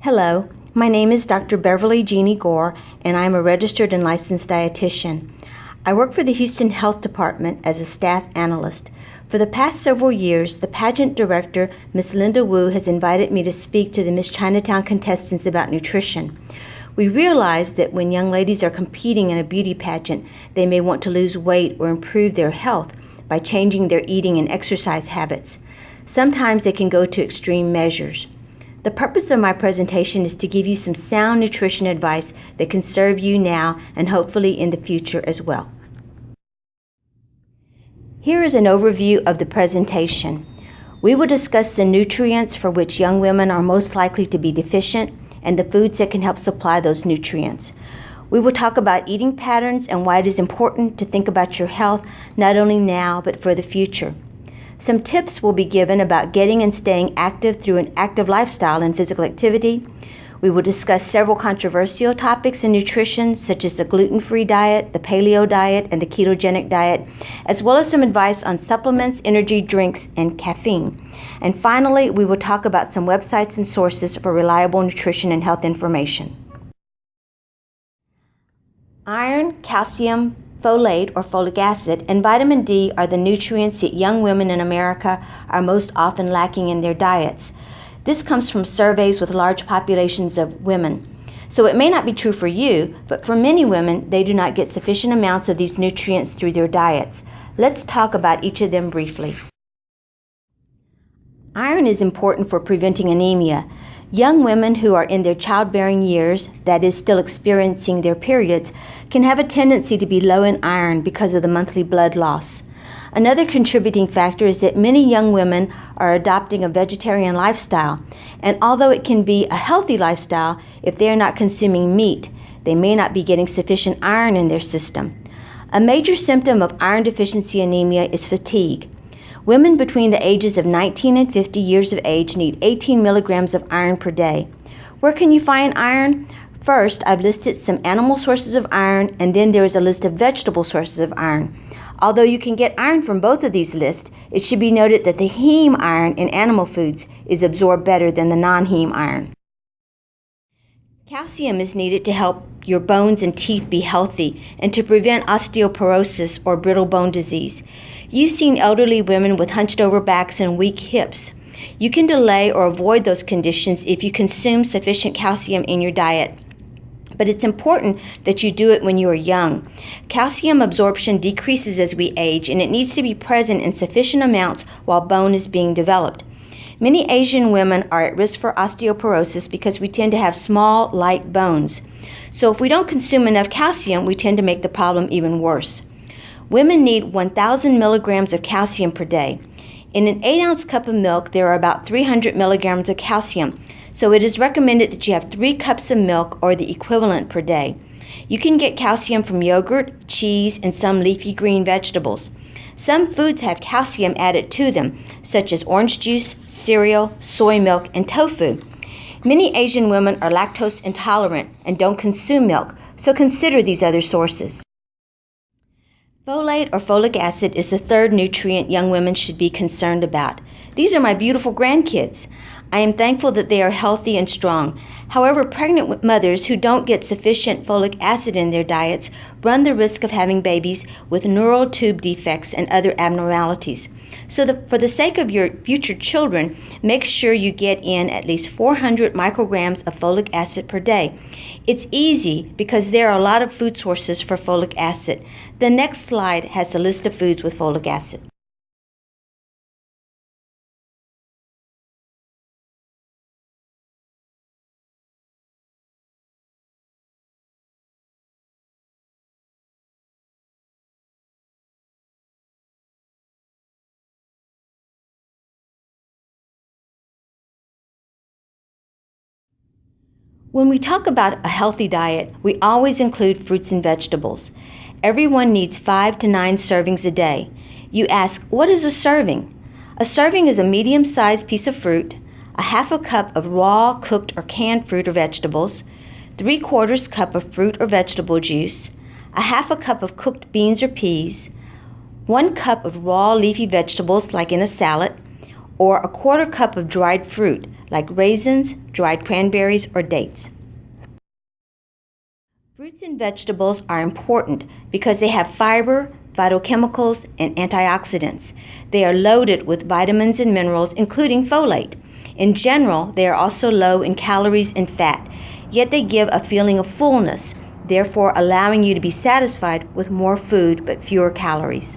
Hello, my name is Dr. Beverly Jeannie Gore, and I am a registered and licensed dietitian. I work for the Houston Health Department as a staff analyst. For the past several years, the pageant director, Miss Linda Wu, has invited me to speak to the Miss Chinatown contestants about nutrition. We realize that when young ladies are competing in a beauty pageant, they may want to lose weight or improve their health by changing their eating and exercise habits. Sometimes they can go to extreme measures. The purpose of my presentation is to give you some sound nutrition advice that can serve you now and hopefully in the future as well. Here is an overview of the presentation. We will discuss the nutrients for which young women are most likely to be deficient and the foods that can help supply those nutrients. We will talk about eating patterns and why it is important to think about your health not only now but for the future. Some tips will be given about getting and staying active through an active lifestyle and physical activity. We will discuss several controversial topics in nutrition, such as the gluten-free diet, the paleo diet, and the ketogenic diet, as well as some advice on supplements, energy drinks, and caffeine. And finally, we will talk about some websites and sources for reliable nutrition and health information. Iron, calcium, folate or folic acid, and vitamin D are the nutrients that young women in America are most often lacking in their diets. This comes from surveys with large populations of women. So it may not be true for you, but for many women, they do not get sufficient amounts of these nutrients through their diets. Let's talk about each of them briefly. Iron is important for preventing anemia. Young women who are in their childbearing years, that is, still experiencing their periods, can have a tendency to be low in iron because of the monthly blood loss. Another contributing factor is that many young women are adopting a vegetarian lifestyle, and although it can be a healthy lifestyle, if they are not consuming meat, they may not be getting sufficient iron in their system. A major symptom of iron deficiency anemia is fatigue. Women between the ages of 19 and 50 years of age need 18 milligrams of iron per day. Where can you find iron? First, I've listed some animal sources of iron, and then there is a list of vegetable sources of iron. Although you can get iron from both of these lists, it should be noted that the heme iron in animal foods is absorbed better than the non-heme iron. Calcium is needed to help your bones and teeth be healthy and to prevent osteoporosis or brittle bone disease. You've seen elderly women with hunched over backs and weak hips. You can delay or avoid those conditions if you consume sufficient calcium in your diet. But it's important that you do it when you are young. Calcium absorption decreases as we age, and it needs to be present in sufficient amounts while bone is being developed. Many Asian women are at risk for osteoporosis because we tend to have small, light bones. So if we don't consume enough calcium, we tend to make the problem even worse. Women need 1,000 milligrams of calcium per day. In an 8-ounce cup of milk, there are about 300 milligrams of calcium, so it is recommended that you have 3 cups of milk or the equivalent per day. You can get calcium from yogurt, cheese, and some leafy green vegetables. Some foods have calcium added to them, such as orange juice, cereal, soy milk, and tofu. Many Asian women are lactose intolerant and don't consume milk, so consider these other sources. Folate or folic acid is the third nutrient young women should be concerned about. These are my beautiful grandkids. I am thankful that they are healthy and strong. However, pregnant mothers who don't get sufficient folic acid in their diets run the risk of having babies with neural tube defects and other abnormalities. So for the sake of your future children, make sure you get in at least 400 micrograms of folic acid per day. It's easy because there are a lot of food sources for folic acid. The next slide has a list of foods with folic acid. When we talk about a healthy diet, we always include fruits and vegetables. Everyone needs 5 to 9 servings a day. You ask, what is a serving? A serving is a medium-sized piece of fruit, a half a cup of raw, cooked, or canned fruit or vegetables, 3/4 cup of fruit or vegetable juice, a half a cup of cooked beans or peas, 1 cup of raw leafy vegetables like in a salad, or a quarter cup of dried fruit like raisins, dried cranberries, or dates. Fruits and vegetables are important because they have fiber, phytochemicals, and antioxidants. They are loaded with vitamins and minerals, including folate. In general, they are also low in calories and fat, yet they give a feeling of fullness, therefore allowing you to be satisfied with more food but fewer calories.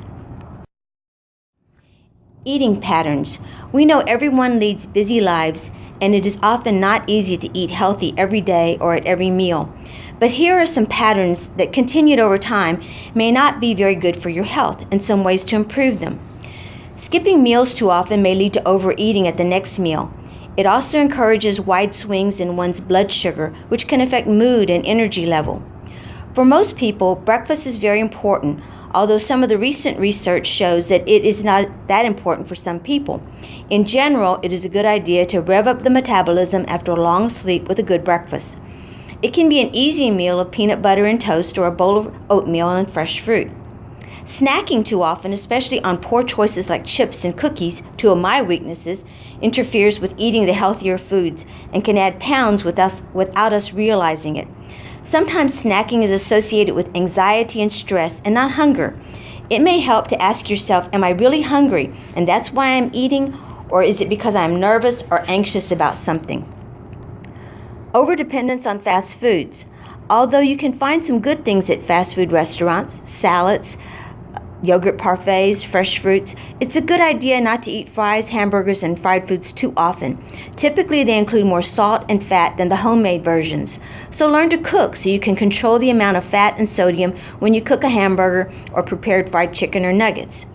Eating patterns. We know everyone leads busy lives, and it is often not easy to eat healthy every day or at every meal. But here are some patterns that, continued over time, may not be very good for your health and some ways to improve them. Skipping meals too often may lead to overeating at the next meal. It also encourages wide swings in one's blood sugar, which can affect mood and energy level. For most people, breakfast is very important, although some of the recent research shows that it is not that important for some people. In general, it is a good idea to rev up the metabolism after a long sleep with a good breakfast. It can be an easy meal of peanut butter and toast or a bowl of oatmeal and fresh fruit. Snacking too often, especially on poor choices like chips and cookies, two of my weaknesses, interferes with eating the healthier foods and can add pounds without us realizing it. Sometimes snacking is associated with anxiety and stress and not hunger. It may help to ask yourself, am I really hungry and that's why I'm eating, or is it because I'm nervous or anxious about something? Overdependence on fast foods. Although you can find some good things at fast food restaurants, salads, yogurt parfaits, fresh fruits, it's a good idea not to eat fries, hamburgers, and fried foods too often. Typically, they include more salt and fat than the homemade versions. So learn to cook so you can control the amount of fat and sodium when you cook a hamburger or prepared fried chicken or nuggets.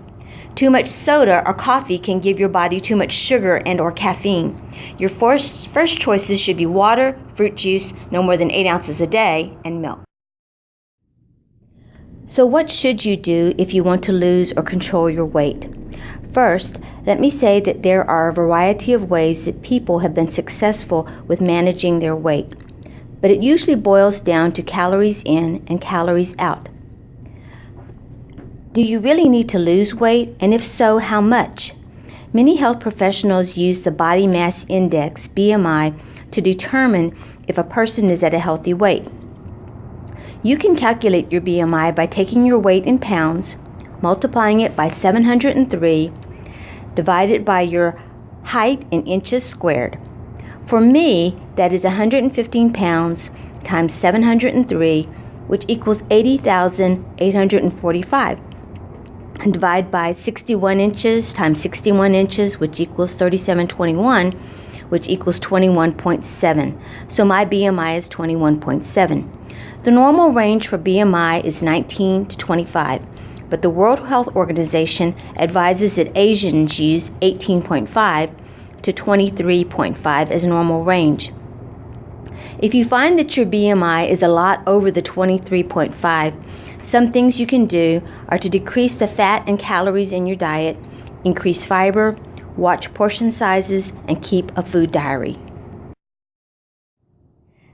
Too much soda or coffee can give your body too much sugar and or caffeine. Your first choices should be water, fruit juice, no more than 8 ounces a day, and milk. So what should you do if you want to lose or control your weight? First, let me say that there are a variety of ways that people have been successful with managing their weight, but it usually boils down to calories in and calories out. Do you really need to lose weight, and if so, how much? Many health professionals use the body mass index, BMI, to determine if a person is at a healthy weight. You can calculate your BMI by taking your weight in pounds, multiplying it by 703, divided by your height in inches squared. For me, that is 115 pounds times 703, which equals 80,845. And divide by 61 inches times 61 inches, which equals 3721, which equals 21.7. So my BMI is 21.7. The normal range for BMI is 19 to 25, but the World Health Organization advises that Asians use 18.5 to 23.5 as normal range. If you find that your BMI is a lot over the 23.5, some things you can do are to decrease the fat and calories in your diet, increase fiber, watch portion sizes, and keep a food diary.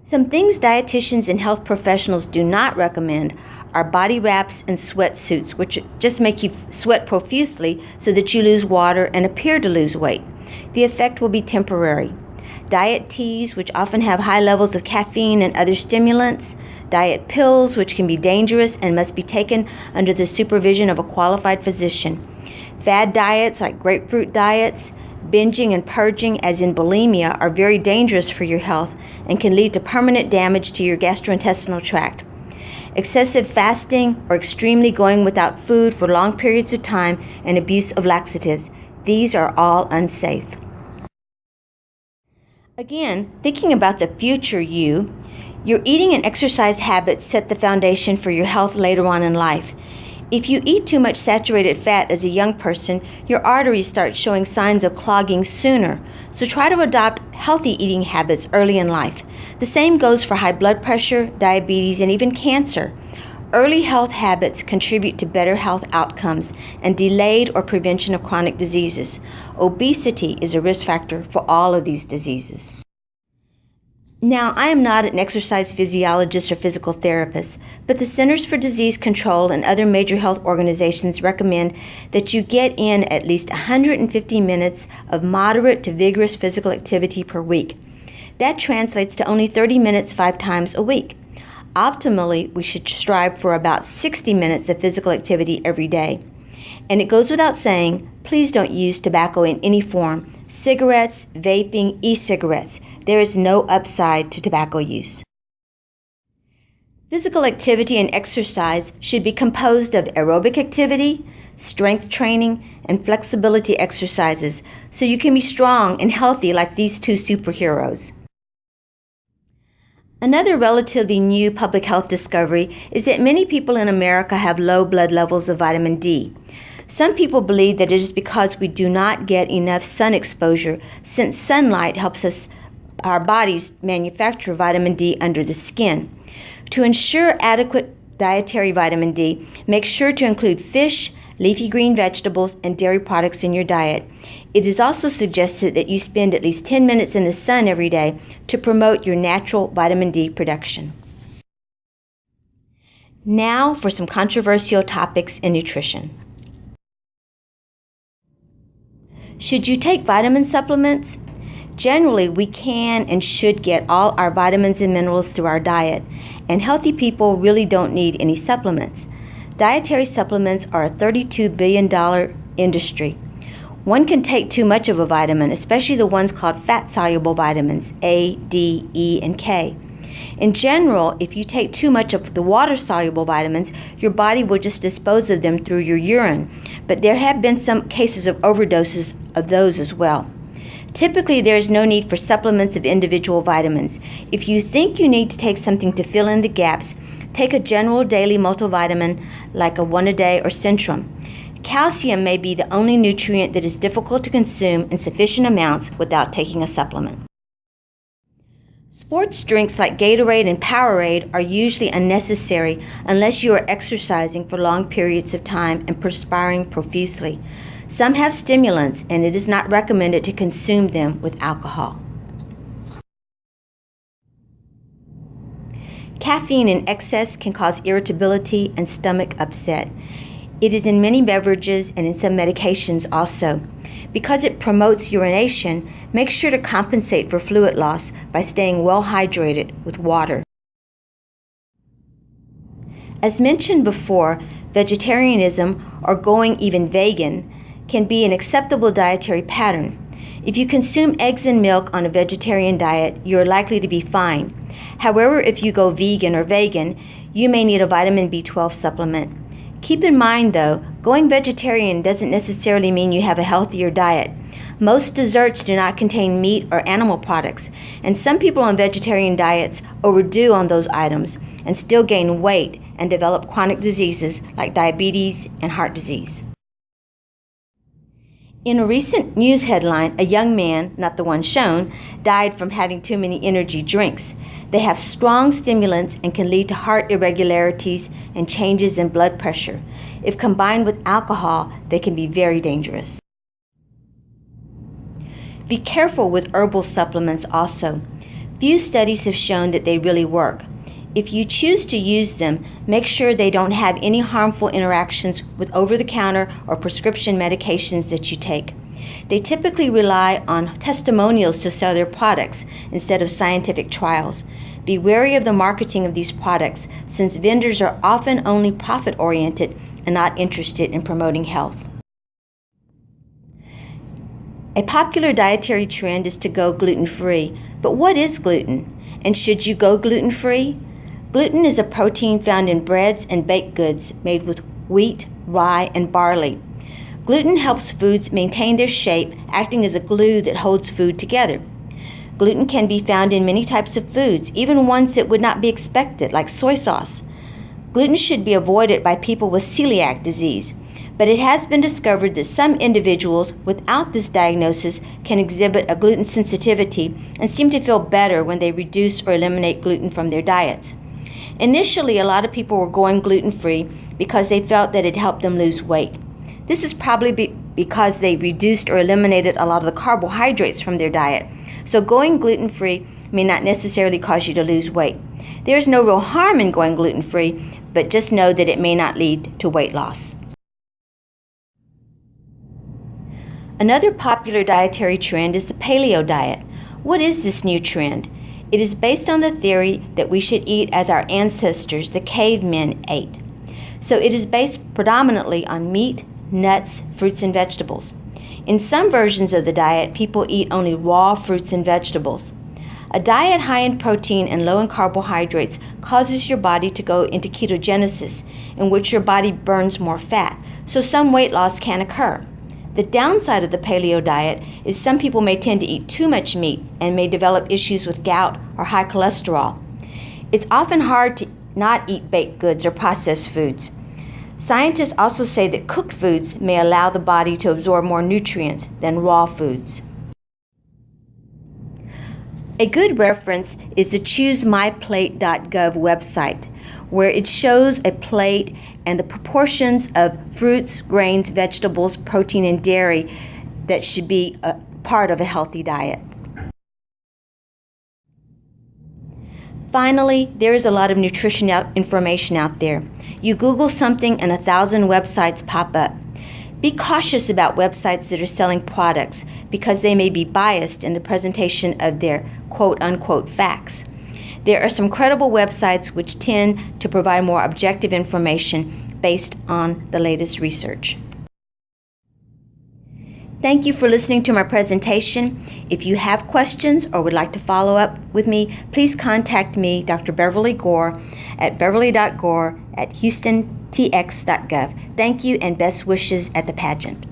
Some things dietitians and health professionals do not recommend are body wraps and sweatsuits, which just make you sweat profusely so that you lose water and appear to lose weight. The effect will be temporary. Diet teas, which often have high levels of caffeine and other stimulants, diet pills, which can be dangerous and must be taken under the supervision of a qualified physician, fad diets like grapefruit diets, binging and purging, as in bulimia, are very dangerous for your health and can lead to permanent damage to your gastrointestinal tract. Excessive fasting or extremely going without food for long periods of time and abuse of laxatives, these are all unsafe. Again, thinking about the future you, your eating and exercise habits set the foundation for your health later on in life. If you eat too much saturated fat as a young person, your arteries start showing signs of clogging sooner. So try to adopt healthy eating habits early in life. The same goes for high blood pressure, diabetes, and even cancer. Early health habits contribute to better health outcomes and delayed or prevention of chronic diseases. Obesity is a risk factor for all of these diseases. Now, I am not an exercise physiologist or physical therapist, but the Centers for Disease Control and other major health organizations recommend that you get in at least 150 minutes of moderate to vigorous physical activity per week. That translates to only 30 minutes 5 times a week. Optimally, we should strive for about 60 minutes of physical activity every day. And it goes without saying, please don't use tobacco in any form. Cigarettes, vaping, e-cigarettes. There is no upside to tobacco use. Physical activity and exercise should be composed of aerobic activity, strength training, and flexibility exercises so you can be strong and healthy like these two superheroes. Another relatively new public health discovery is that many people in America have low blood levels of vitamin D. Some people believe that it is because we do not get enough sun exposure, since sunlight helps our bodies manufacture vitamin D under the skin. To ensure adequate dietary vitamin D, make sure to include fish, leafy green vegetables, and dairy products in your diet. It is also suggested that you spend at least 10 minutes in the sun every day to promote your natural vitamin D production. Now for some controversial topics in nutrition. Should you take vitamin supplements? Generally, we can and should get all our vitamins and minerals through our diet, and healthy people really don't need any supplements. Dietary supplements are a $32 billion industry. One can take too much of a vitamin, especially the ones called fat-soluble vitamins, A, D, E, and K. In general, if you take too much of the water-soluble vitamins, your body will just dispose of them through your urine, but there have been some cases of overdoses of those as well. Typically, there is no need for supplements of individual vitamins. If you think you need to take something to fill in the gaps, take a general daily multivitamin like a One-A-Day or Centrum. Calcium may be the only nutrient that is difficult to consume in sufficient amounts without taking a supplement. Sports drinks like Gatorade and Powerade are usually unnecessary unless you are exercising for long periods of time and perspiring profusely. Some have stimulants, and it is not recommended to consume them with alcohol. Caffeine in excess can cause irritability and stomach upset. It is in many beverages and in some medications also. Because it promotes urination, make sure to compensate for fluid loss by staying well hydrated with water. As mentioned before, vegetarianism, or going even vegan, can be an acceptable dietary pattern. If you consume eggs and milk on a vegetarian diet, you are likely to be fine. However, if you go vegan or vegan, you may need a vitamin B12 supplement. Keep in mind, though, going vegetarian doesn't necessarily mean you have a healthier diet. Most desserts do not contain meat or animal products, and some people on vegetarian diets overdo on those items and still gain weight and develop chronic diseases like diabetes and heart disease. In a recent news headline, a young man, not the one shown, died from having too many energy drinks. They have strong stimulants and can lead to heart irregularities and changes in blood pressure. If combined with alcohol, they can be very dangerous. Be careful with herbal supplements also. Few studies have shown that they really work. If you choose to use them, make sure they don't have any harmful interactions with over-the-counter or prescription medications that you take. They typically rely on testimonials to sell their products instead of scientific trials. Be wary of the marketing of these products, since vendors are often only profit-oriented and not interested in promoting health. A popular dietary trend is to go gluten-free, but what is gluten? And should you go gluten-free? Gluten is a protein found in breads and baked goods made with wheat, rye, and barley. Gluten helps foods maintain their shape, acting as a glue that holds food together. Gluten can be found in many types of foods, even ones that would not be expected, like soy sauce. Gluten should be avoided by people with celiac disease, but it has been discovered that some individuals without this diagnosis can exhibit a gluten sensitivity and seem to feel better when they reduce or eliminate gluten from their diets. Initially, a lot of people were going gluten-free because they felt that it helped them lose weight. This is probably because they reduced or eliminated a lot of the carbohydrates from their diet, So going gluten-free may not necessarily cause you to lose weight. There's no real harm in going gluten-free, but just know that it may not lead to weight loss. Another popular dietary trend is the paleo diet. What is this new trend? It is based on the theory that we should eat as our ancestors, the cavemen, ate. So it is based predominantly on meat, nuts, fruits, and vegetables. In some versions of the diet, people eat only raw fruits and vegetables. A diet high in protein and low in carbohydrates causes your body to go into ketogenesis, in which your body burns more fat, so some weight loss can occur. The downside of the paleo diet is some people may tend to eat too much meat and may develop issues with gout or high cholesterol. It's often hard to not eat baked goods or processed foods. Scientists also say that cooked foods may allow the body to absorb more nutrients than raw foods. A good reference is the ChooseMyPlate.gov website, where it shows a plate and the proportions of fruits, grains, vegetables, protein, and dairy that should be a part of a healthy diet. Finally, there is a lot of nutrition information out there. You Google something and 1,000 websites pop up. Be cautious about websites that are selling products because they may be biased in the presentation of their quote-unquote facts. There are some credible websites which tend to provide more objective information based on the latest research. Thank you for listening to my presentation. If you have questions or would like to follow up with me, please contact me, Dr. Beverly Gore, at beverly.gore@houstontx.gov. Thank you and best wishes at the pageant.